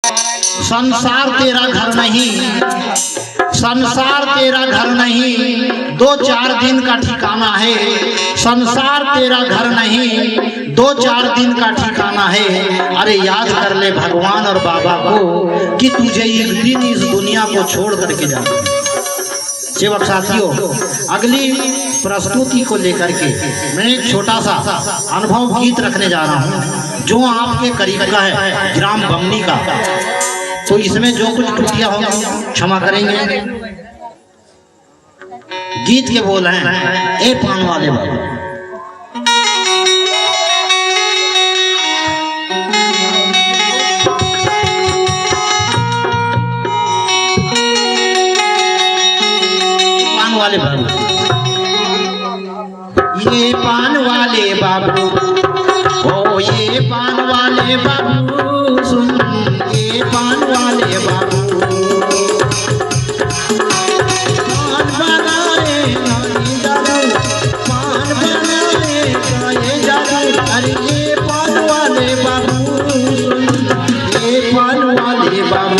संसार तेरा घर नहीं, संसार तेरा घर नहीं, 2-4 दिन का ठिकाना है। संसार तेरा घर नहीं, 2-4 दिन का ठिकाना है। अरे याद कर ले भगवान और बाबा को कि तुझे एक दिन इस दुनिया को छोड़ करके जाना। सेवक साथियों, अगली प्रस्तुति को लेकर के मैं एक छोटा सा अनुभव गीत रखने जा रहा हूँ जो आपके करीब का है, ग्राम बमनी का। तो इसमें जो कुछ त्रुटियां होंगी क्षमा करेंगे। गीत के बोल हैं, ए पान वाले बाबू। पान वाले बाबू, ये पान वाले बाबू, ओ ये पान वाले बाबू, सुन ये पान वाले बाबू, पान बनाए नानी दारू, पान बनाए खाए जादू। अरे ये पान वाले बाबू, सुन ये पान वाले बाबू।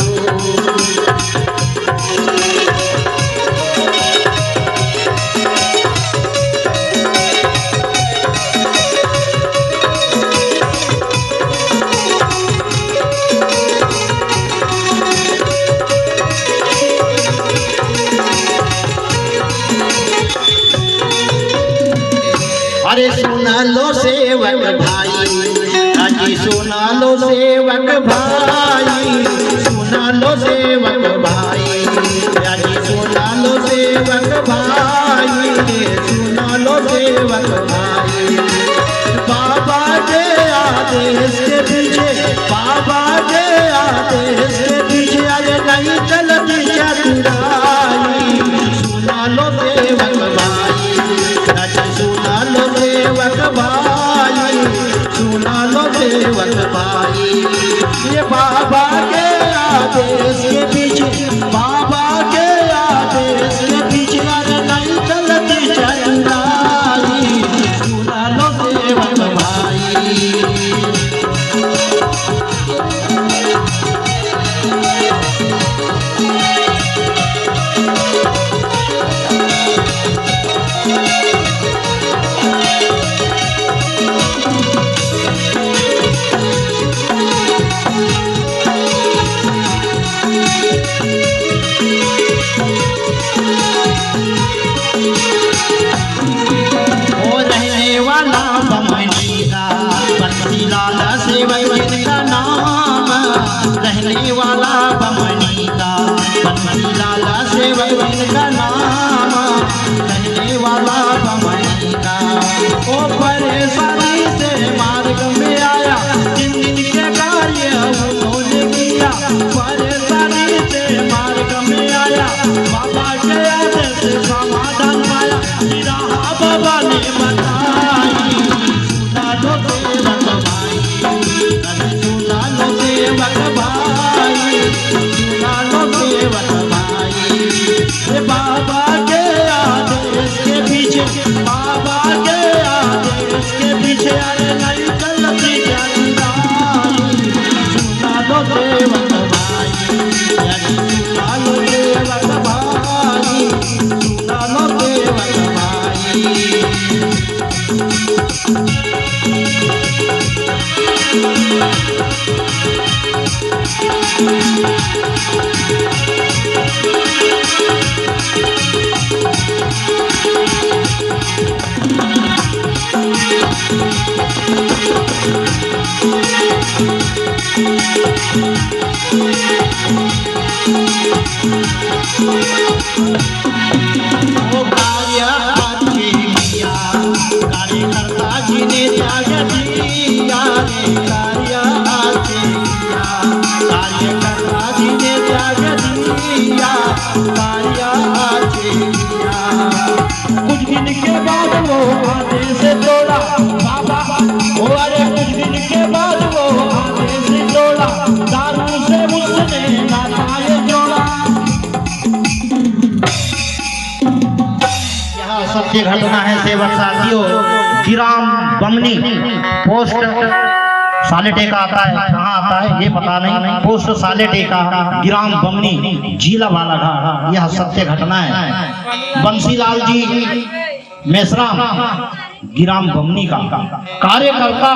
अरे सुना लो सेवक भाई, अजी सुना लो सेवक भाई, सुना लो सेवक भाई, अजी सुना लो सेवक भाई, सुना लो सेवक भाई। बाबा के आदेश के पीछे, बाबा के आदेश के पीछे अरे नहीं चलती चतुराई। सुना लो सेवक भाई, सुना लो सेवक भाई, सुना लो सेवक भाई। ये बाबा के आदेश के पीछे, बाबा के आदेश के पीछे अरे नहीं चलती चतुराई। सुना लो सेवक भाई। रहने वाला बमनी का, बमनी लाला से वैन का नाम, रहने वाला बमनी का। ओ परेशानी से मार्ग में आया, जिन दिन के कार्य उन्होंने किया। परेशानी से मार्ग में आया, बाबा के आदेश से समाधान पाया। राह बाबा ने बताई, सुना लो सेवक भाई, सुना लो सेवक भाई, सुना लो सेवक भाई। ये बाबा के आदेश के पीछे, बाबा के आदेश के पीछे अरे नहीं चलती चतुराई। सुना लो सेवक भाई, सुना लो सेवक भाई, सुना लो सेवक भाई। ओ कार्य अच्छी किया, कार्यकर्ता जी ने त्याग दिया रे। कार्य अच्छी किया, कार्यकर्ता जी ने त्याग दिया, कार्य अच्छी किया। कुछ दिन के बाद वो आदेश तोड़ा बाबा, ओ अरे कुछ दिन के बाद वो आदेश तोड़ा। दारू से उसने नाताए जोड़ा। यह सत्य घटना है सेवक साथियों, ग्राम बमनी, पोस्ट साले टेका आता है, कहाँ आता है ये पता नहीं। पोस्ट साले टेका, ग्राम बमनी, जिला बालाघाट। यह सत्य घटना है। बंसीलाल जी मेसराम ग्राम बमनी का कार्यकर्ता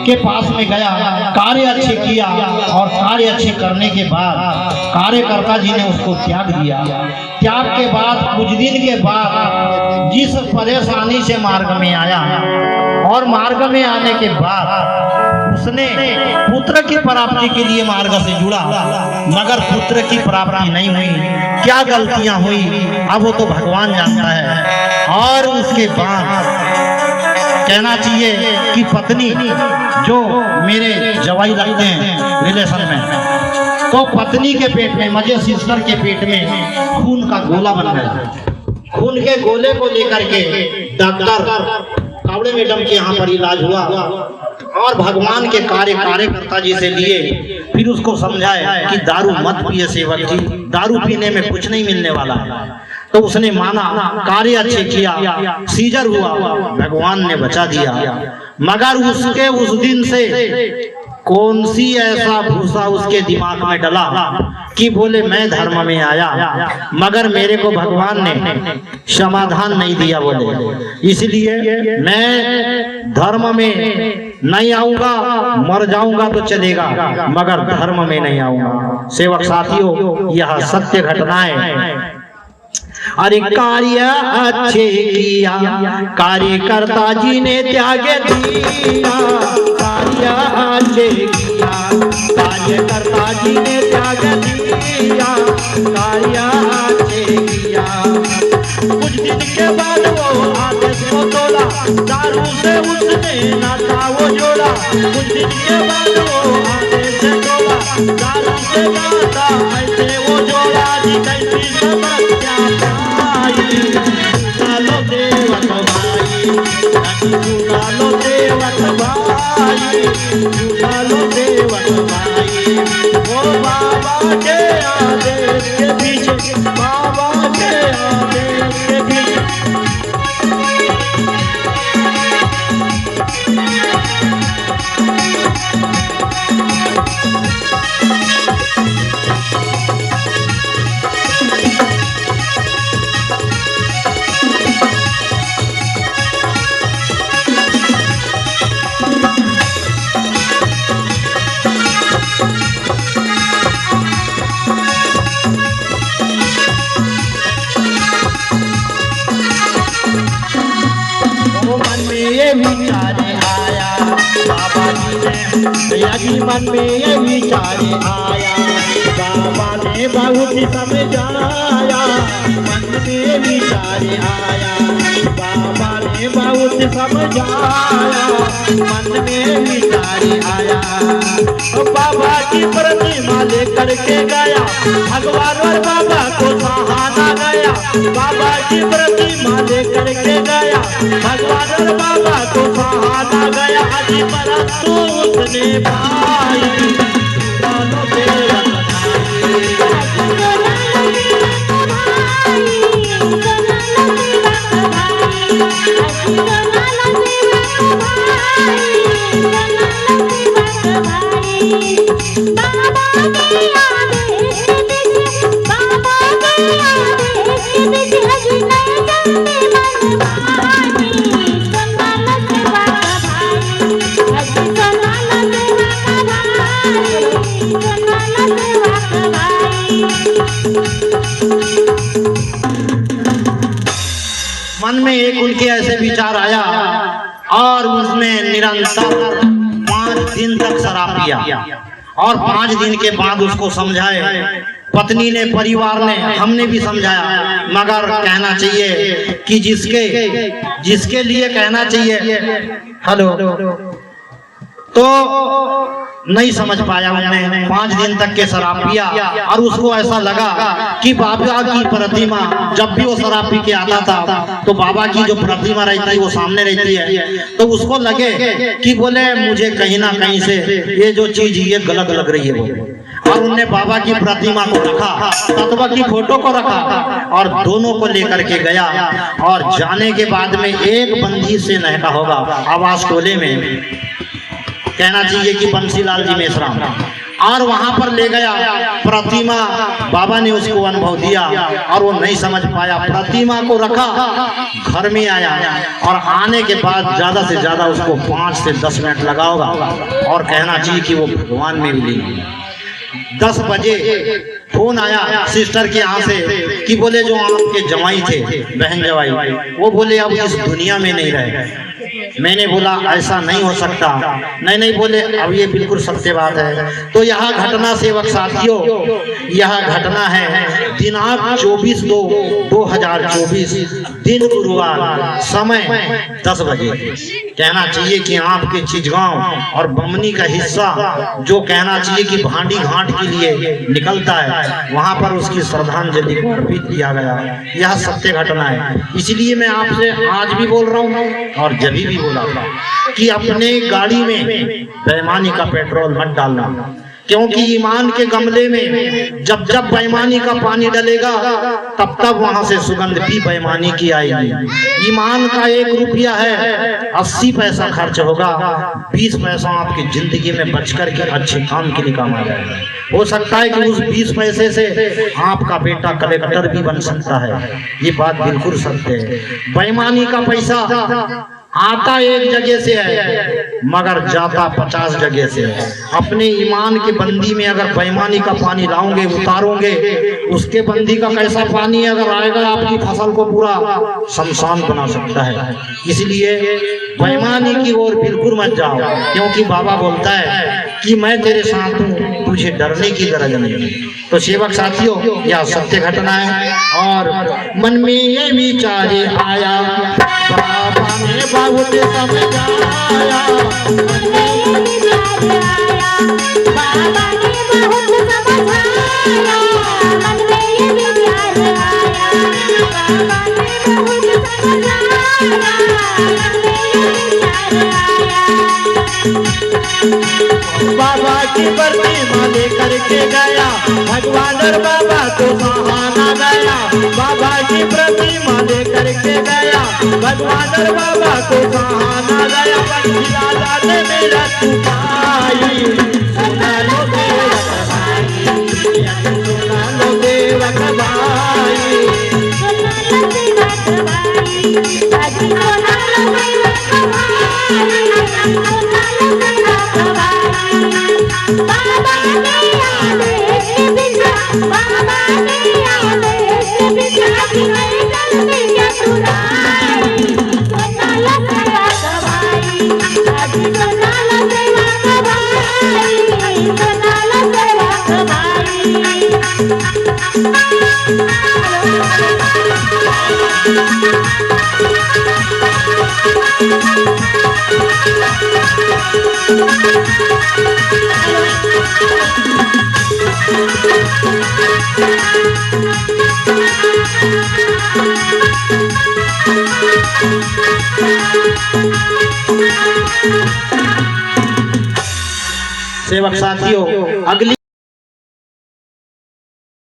के पास में गया, कार्य अच्छे किया और कार्य अच्छे करने के बाद कार्यकर्ता जी ने उसको त्याग दिया। त्याग के बाद कुछ दिन के बाद जिस परेशानी से मार्ग में आया और मार्ग में आने के बाद उसने पुत्र की प्राप्ति के लिए मार्ग से जुड़ा, मगर पुत्र की प्राप्ति नहीं हुई। क्या गलतियां हुई अब वो तो भगवान जानता है। और उसके बाद कहना चाहिए कि पत्नी जो मेरे जवाई लगते हैं रिलेशन में, तो पत्नी के पेट में, मजे सिस्टर के पेट में खून का गोला बन गया। खून के गोले को लेकर के डॉक्टर कावड़े मैडम के यहाँ पर इलाज हुआ और भगवान के कार्यकर्ता जी से लिए, फिर उसको समझाए कि दारू मत पिए सेवक जी, दारू पीने में कुछ नहीं मिलने वाला है। तो उसने माना, कार्य अच्छे किया, सीजर हुआ, भगवान ने बचा दिया। मगर उसके उस दिन से कौन सी ऐसा भूसा उसके दिमाग में डला कि बोले मैं धर्म में आया मगर मेरे को भगवान ने समाधान नहीं दिया। बोले इसलिए मैं धर्म में नहीं आऊंगा, मर जाऊंगा तो चलेगा मगर धर्म में नहीं आऊंगा। सेवक साथियों, यह सत्य घटनाएं। अरे कार्य अच्छे किया, कार्यकर्ता जी ने त्याग दिया। कार्य अच्छे किया, कार्यकर्ता जी ने त्याग दिया। कार्य अच्छे किया। कुछ दिन के बाद वो आदेश को तोड़ा, दारू से उसने नाता वो जोड़ा। कुछ दिन के बाद वो आदेश तोड़ा, दारू से नाता ऐसे वो जोड़ा। जी कैसी समस्या लो देवत भाई, लो देवत भाई, लो देवत भाई। वो बाबा के आदेश के पीछे, बाबा के आदेश के पीछे। विचार आया बाबा जी ने, यही मन में ये विचार आया, बाबा ने बहुत समझाया। मन में विचार आया, बाबा ने बहुत समझाया। मन में विचार आया, बाबा की प्रतिमा लेकर के गया, भगवान और बाबा को सहाना गया। बाबा की प्रतिमा लेकर के गया, भगवान और बाबा को सहाना गया। अजी परंतु उसने पाई दोनों देवत मन में एक उनके ऐसे विचार आया और उसने निरंतर 5 दिन तक शराब पिया और 5 दिन के बाद उसको समझाए पत्नी ने, परिवार ने, हमने भी समझाया, मगर कहना चाहिए कि जिसके लिए कहना चाहिए हेलो तो नहीं समझ पाया। उन्होंने 5 दिन तक के शराब पिया और उसको ऐसा लगा कि बाबा की प्रतिमा, जब भी वो शराब पी के आता था तो बाबा की जो प्रतिमा रहती है वो सामने रहती है, तो उसको लगे कि बोले मुझे कहीं ना कहीं से ये जो चीज ये गलत लग रही है वो। और उनने बाबा की प्रतिमा को रखा, तत्व की फोटो को रखा और दोनों को लेकर के गया। और जाने के बाद में एक बंदी से नहका होगा आवाज टोले में कहना चाहिए कि बंसीलाल जी मेश्राम, और वहां पर ले गया प्रतिमा। बाबा ने उसको अनुभव दिया और वो नहीं समझ पाया, प्रतिमा को रखा, घर में आया और आने के बाद ज्यादा से ज्यादा उसको 5 से 10 मिनट लगा होगा, और कहना चाहिए कि वो भगवान में विलीन। 10 बजे फोन आया सिस्टर के यहाँ से कि बोले जो आपके जवाई थे, बहन जवाई, वो बोले अब इस दुनिया में नहीं रहे। मैंने बोला ऐसा नहीं हो सकता। नहीं बोले अब ये बिल्कुल सत्य बात है। तो यह घटना सेवक साथियों, यह घटना है दिनांक 24/2/2024 दिन गुरुवार, समय 10 बजे। कहना चाहिए कि आपके चिचगांव और बमनी का हिस्सा जो कहना चाहिए कि भांडी घाट के लिए निकलता है, वहां पर उसकी श्रद्धांजलि को अर्पित किया गया। यह सत्य घटना है। इसलिए मैं आपसे आज भी बोल रहा हूँ और जब भी बोला था कि अपने गाड़ी में बेईमानी का पेट्रोल मत डालना, क्योंकि ईमान के गमले में जब जब बेईमानी का पानी डलेगा तब तब वहां से सुगंध भी बेईमानी की आएगी। ईमान का 1 रुपया है, 80 पैसा खर्च होगा, 20 पैसा आपकी जिंदगी में बच करके अच्छे काम के लिए काम आ जाएगा। हो सकता है कि उस 20 पैसे से आपका बेटा कलेक्टर भी बन सकता है। ये बात बिल्कुल सत्य है। बेईमानी का पैसा आता एक जगह से है मगर जाता 50 जगह से है। अपने ईमान के बंदी में अगर बेईमानी का पानी लाओगे, उतारोगे, उसके बंदी का कैसा पानी अगर आएगा आपकी फसल को पूरा शमशान बना सकता है। इसलिए बेईमानी की ओर बिल्कुल मत जाओ, क्योंकि बाबा बोलता है कि मैं तेरे साथ हूँ, तुझे डरने की गरज नहीं। तो सेवक साथियों, यह सत्य घटना है। और मन में ये विचार आया, बाबा ने बहुत समझाया, मन में ये विचार आया, बाबा ने बहुत समझाया, मन में ये विचार आया, बाबा ने बहुत समझाया, मन में ये विचार आया। बाबा की प्रतिमा लेकर के गया भगवान, और बाबा तो सहाना गया। बाबा की प्रतिमा लेकर के गया भगवान, और बाबा तो सहाना गया। बंसीलाला ने मेरा तुमाई, सुना लो देवक भाई, सुना लो देवक भाई, सुना लो देवक भाई, सुना लो देवक भाई। बाबा ने आदेश दिया, बाबा ने आदेश दिया कि मैं जल्दी क्या सुनाई, सुना लो देवक भाई, आज सुना लो देवक भाई, सुना लो देवक भाई। सेवक साथियों, अगली